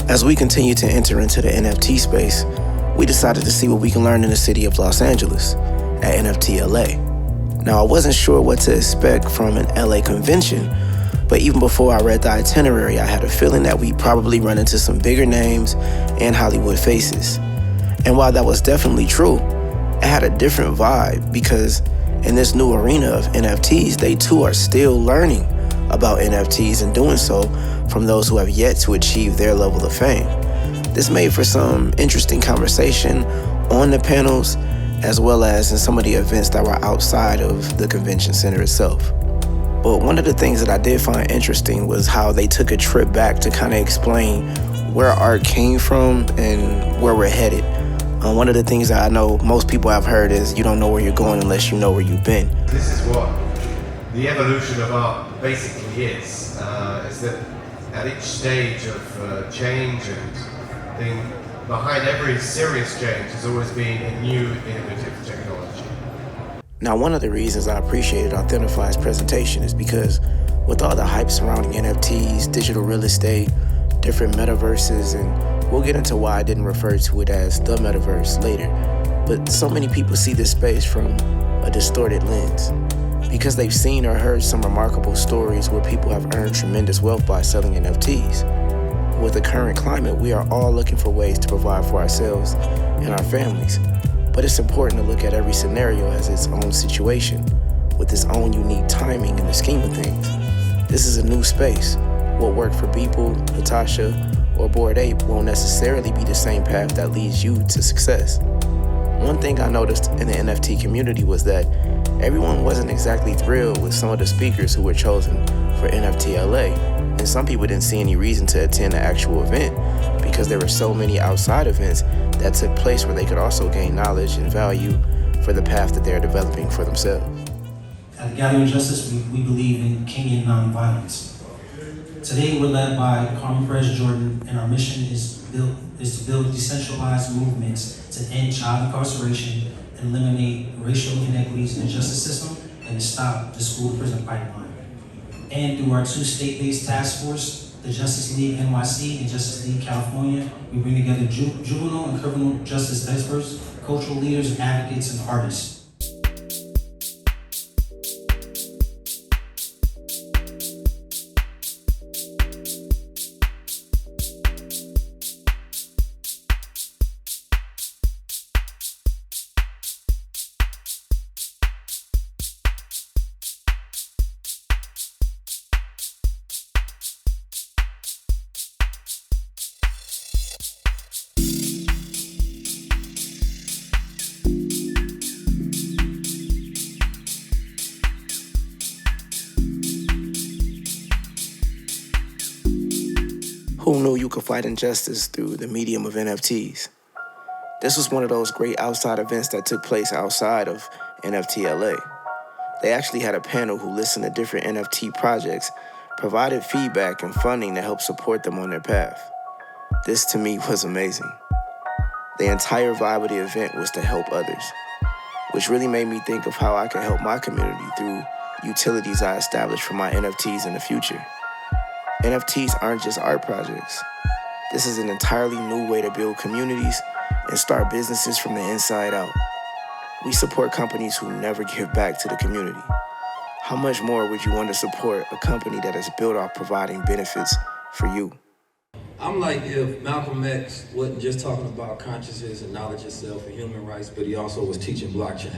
As we continue to enter into the NFT space, we decided to see what we can learn in the city of Los Angeles at NFT LA. Now, I wasn't sure what to expect from an LA convention, but even before I read the itinerary, I had a feeling that we'd probably run into some bigger names and Hollywood faces. And while that was definitely true, it had a different vibe because in this new arena of NFTs, they too are still learning about NFTs and doing so from those who have yet to achieve their level of fame. This made for some interesting conversation on the panels as well as in some of the events that were outside of the convention center itself. But one of the things that I did find interesting was how they took a trip back to kind of explain where art came from and where we're headed. One of the things that I know most people have heard is you don't know where you're going unless you know where you've been. This is what the evolution of art basically is that at each stage of change and thing, behind every serious change has always been a new innovative technology. Now, one of the reasons I appreciated Authentify's presentation is because with all the hype surrounding NFTs, digital real estate, different metaverses, and we'll get into why I didn't refer to it as the metaverse later, but so many people see this space from a distorted lens because they've seen or heard some remarkable stories where people have earned tremendous wealth by selling NFTs. With the current climate, we are all looking for ways to provide for ourselves and our families. But it's important to look at every scenario as its own situation, with its own unique timing in the scheme of things. This is a new space. What worked for Beeple, Natasha, or Bored Ape won't necessarily be the same path that leads you to success. One thing I noticed in the NFT community was that everyone wasn't exactly thrilled with some of the speakers who were chosen for NFT LA, and some people didn't see any reason to attend the actual event because there were so many outside events that took place where they could also gain knowledge and value for the path that they're developing for themselves. At the Gathering of Justice, we believe in Kenyan nonviolence. Today, we're led by Carmen Perez Jordan, and our mission is to build decentralized movements to end child incarceration and eliminate racial inequities in the justice system and to stop the school-to-prison pipeline. And through our two state-based task force, the Justice League NYC and Justice League California, we bring together juvenile and criminal justice experts, cultural leaders, advocates, and artists. Who knew you could fight injustice through the medium of NFTs? This was one of those great outside events that took place outside of NFT LA. They actually had a panel who listened to different NFT projects, provided feedback and funding to help support them on their path. This to me was amazing. The entire vibe of the event was to help others, which really made me think of how I could help my community through utilities I established for my NFTs in the future. NFTs aren't just art projects. This is an entirely new way to build communities and start businesses from the inside out. We support companies who never give back to the community. How much more would you want to support a company that is built off providing benefits for you? I'm like if Malcolm X wasn't just talking about consciousness and knowledge itself and human rights, but he also was teaching blockchain.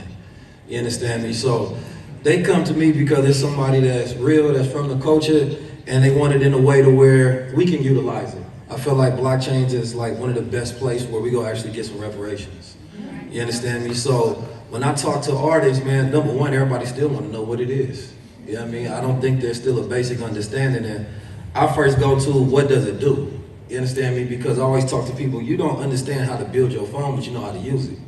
You understand me? So they come to me because there's somebody that's real, that's from the culture, and they want it in a way to where we can utilize it. I feel like blockchains is like one of the best places where we go actually get some reparations. You understand me? So when I talk to artists, man, number one, everybody still want to know what it is. You know what I mean? I don't think there's still a basic understanding, and I first go to what does it do? You understand me? Because I always talk to people, you don't understand how to build your phone, but you know how to use it.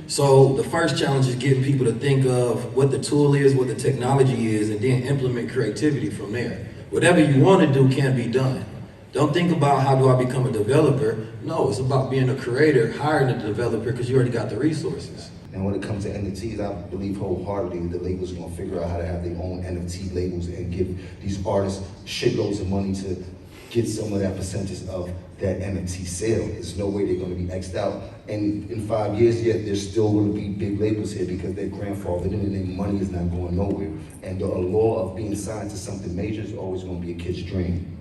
So the first challenge is getting people to think of what the tool is, what the technology is, and then implement creativity from there. Whatever you want to do can be done. Don't think about how do I become a developer. No, it's about being a creator, hiring a developer because you already got the resources. And when it comes to NFTs, I believe wholeheartedly the labels are gonna figure out how to have their own NFT labels and give these artists shitloads of money to get some of that percentage of that NFT sale. There's no way they're gonna be X'd out. And in 5 years, yet there's still gonna be big labels here because they're grandfathered in and their money is not going nowhere. And the law of being signed to something major is always gonna be a kid's dream.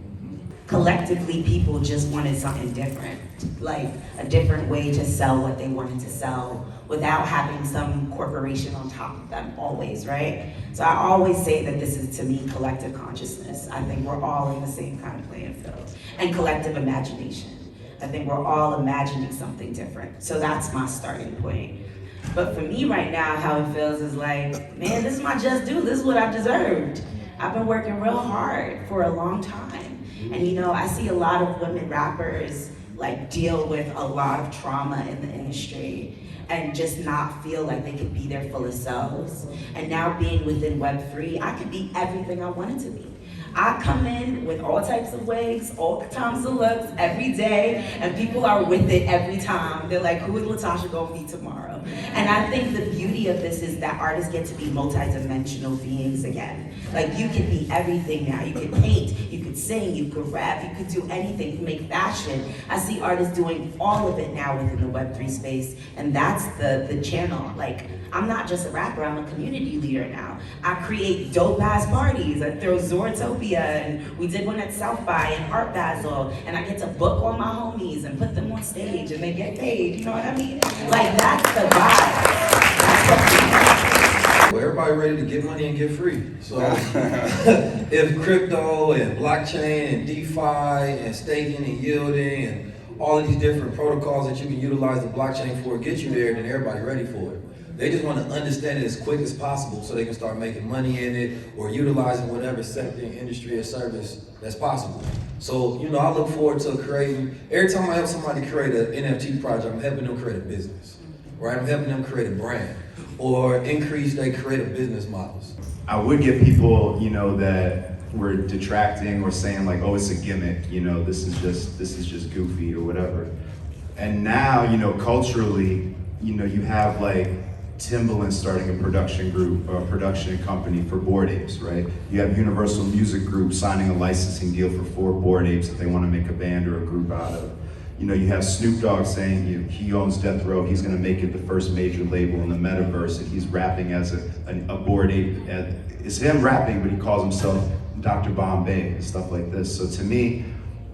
Collectively, people just wanted something different, like a different way to sell what they wanted to sell without having some corporation on top of them always, right? So I always say that this is, to me, collective consciousness. I think we're all in the same kind of playing field. And collective imagination. I think we're all imagining something different. So that's my starting point. But for me right now, how it feels is like, man, this is my just due. This is what I've deserved. I've been working real hard for a long time. And you know, I see a lot of women rappers like deal with a lot of trauma in the industry and just not feel like they could be their fullest selves. And now being within Web3, I could be everything I wanted to be. I come in with all types of wigs, all types of looks every day, and people are with it every time. They're like, who is Latasha gonna be tomorrow? And I think the beauty of this is that artists get to be multidimensional beings again. Like, you can be everything now. You can paint, you could sing, you could rap, you could do anything, you can make fashion. I see artists doing all of it now within the Web3 space, and that's the channel. Like, I'm not just a rapper, I'm a community leader now. I create dope-ass parties. I throw Zortopia, and we did one at South by and Art Basel, and I get to book all my homies and put them on stage, and they get paid, you know what I mean? Like, that's the vibe. That's Well, everybody ready to get money and get free. So if crypto and blockchain and DeFi and staking and yielding and all of these different protocols that you can utilize the blockchain for get you there, then everybody ready for it. They just want to understand it as quick as possible so they can start making money in it or utilizing whatever sector, industry, or service that's possible. So, you know, I look forward to creating, every time I help somebody create an NFT project, I'm helping them create a business, right? I'm helping them create a brand or increase their creative business models. I would get people, you know, that were detracting or saying like, oh, it's a gimmick, you know, this is just goofy or whatever. And now, you know, culturally, you know, you have like Timbaland starting a production group or a production company for Bored Apes, right? You have Universal Music Group signing a licensing deal for 4 Bored Apes that they want to make a band or a group out of. You know, you have Snoop Dogg saying he owns Death Row, he's going to make it the first major label in the metaverse, and he's rapping as a Bored Ape. It's him rapping, but he calls himself Dr. Bombay and stuff like this. So to me,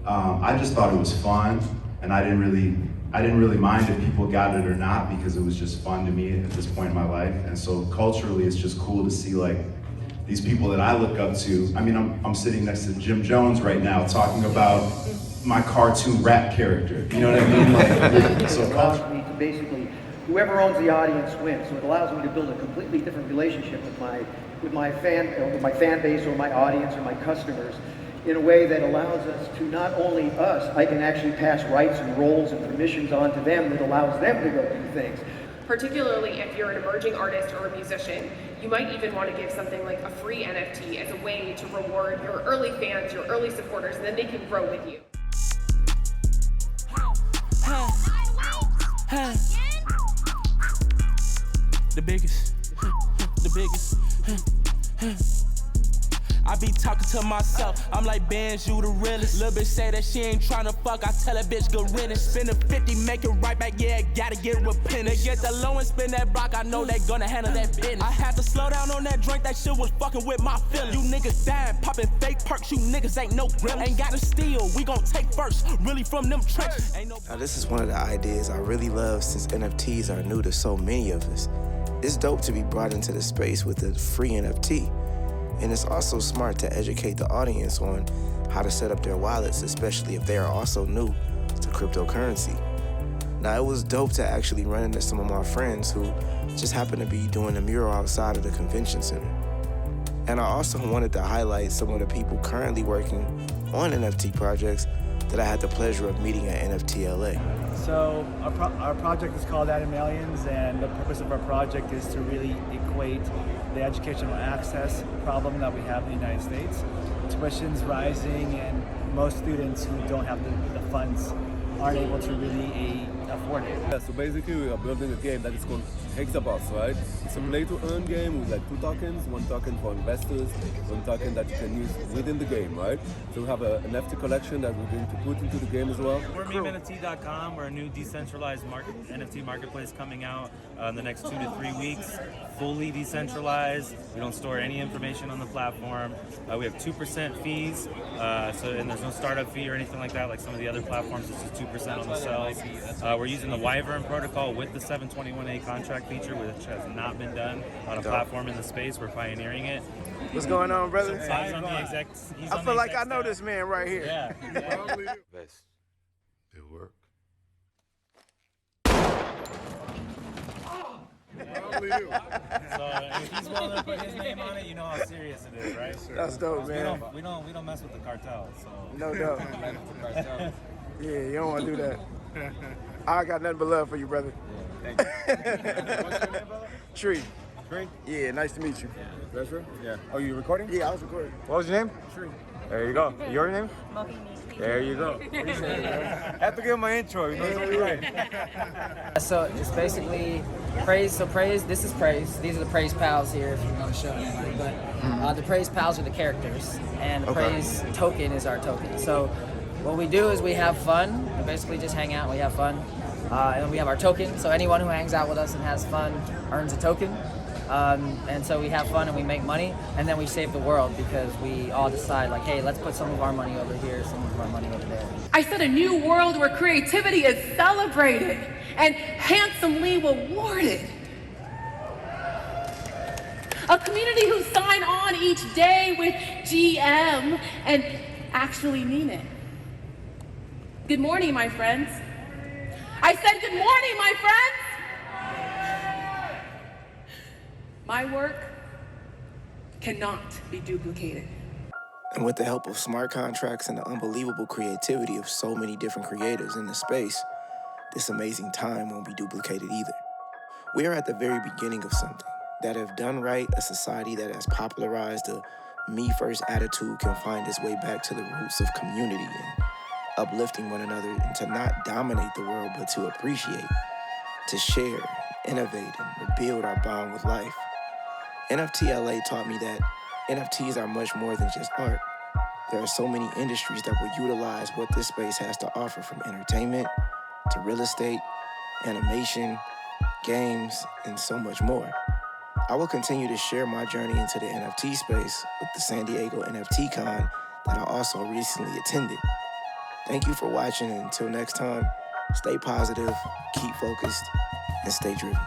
I just thought it was fun, and I didn't really mind if people got it or not because it was just fun to me at this point in my life. And so culturally, it's just cool to see like these people that I look up to. I mean, I'm sitting next to Jim Jones right now talking about my cartoon rap character. You know what I mean? Like, so it allows me to basically, whoever owns the audience wins. So it allows me to build a completely different relationship with my fan base or my audience or my customers, in a way that allows us to not only us, I can actually pass rights and roles and permissions on to them that allows them to go do things. Particularly if you're an emerging artist or a musician, you might even want to give something like a free NFT as a way to reward your early fans, your early supporters, and then they can grow with you. The biggest. I be talking to myself, I'm like, Benz, you the realest. Lil' bitch say that she ain't tryna fuck, I tell that bitch go rent it. Spend a 50, make it right back, yeah, gotta get repentant. They get the low and spin that block, I know they gonna handle that business. I had to slow down on that drink, that shit was fucking with my feelings. You niggas dying, popping fake perks, you niggas ain't no grill. Ain't gotta steal, we gon' take first, really from them trenches. Now this is one of the ideas I really love since NFTs are new to so many of us. It's dope to be brought into the space with a free NFT. And it's also smart to educate the audience on how to set up their wallets, especially if they are also new to cryptocurrency. Now, it was dope to actually run into some of my friends who just happened to be doing a mural outside of the convention center. And I also wanted to highlight some of the people currently working on NFT projects that I had the pleasure of meeting at NFT LA. So our project is called Animalians, and the purpose of our project is to really equate the educational access problem that we have in the United States. Tuition's rising, and most students who don't have the funds aren't able to really afford it. Yeah, so basically we are building a game that is called Hexabus, right? It's a play-to-earn game with like 2 tokens, 1 token for investors, 1 token that you can use within the game, right? So we have an NFT collection that we're going to put into the game as well. We're MemeNFT.com. We're a new decentralized NFT marketplace coming out in the next 2 to 3 weeks. Fully decentralized. We don't store any information on the platform. We have 2% fees, and there's no startup fee or anything like that, like some of the other platforms. It's just 2% on the sales. We're using the Wyvern protocol with the 721A contract feature, which has not been done on a platform in the space. We're pioneering it. What's going on, brother? He's on the exec. I feel like I know this man right here. Yeah. Exactly. Best. It work. So if he's willing to put his name on it, you know how serious it is, right? That's dope, man. We don't mess with the cartel. So no doubt. Yeah, you don't want to do that. I got nothing but love for you, brother. Yeah, thank you. What's your name, brother? Tree. Tree? Yeah, nice to meet you. Yeah. That's true? Yeah. Oh, you recording? Yeah, I was recording. What was your name? Tree. There you go. Your name? There you go. I have to give him my intro, you know, right. So it's basically praise. So praise, this is praise. These are the praise pals here if you want to show anybody. But the praise pals are the characters, and the praise token is our token. So what we do is we have fun. We basically just hang out, we have fun. And then we have our token. So anyone who hangs out with us and has fun earns a token. And so we have fun and we make money, and then we save the world because we all decide like, hey, let's put some of our money over here, some of our money over there. I said a new world where creativity is celebrated and handsomely rewarded. A community who sign on each day with GM and actually mean it. Good morning, my friends. I said good morning, my friends. My work cannot be duplicated. And with the help of smart contracts and the unbelievable creativity of so many different creators in the space, this amazing time won't be duplicated either. We are at the very beginning of something that, if done right, a society that has popularized the me-first attitude can find its way back to the roots of community and uplifting one another, and to not dominate the world, but to appreciate, to share, innovate, and rebuild our bond with life. NFT LA taught me that NFTs are much more than just art. There are so many industries that will utilize what this space has to offer, from entertainment to real estate, animation, games, and so much more. I will continue to share my journey into the NFT space with the San Diego NFT Con that I also recently attended. Thank you for watching, and until next time, stay positive, keep focused, and stay driven.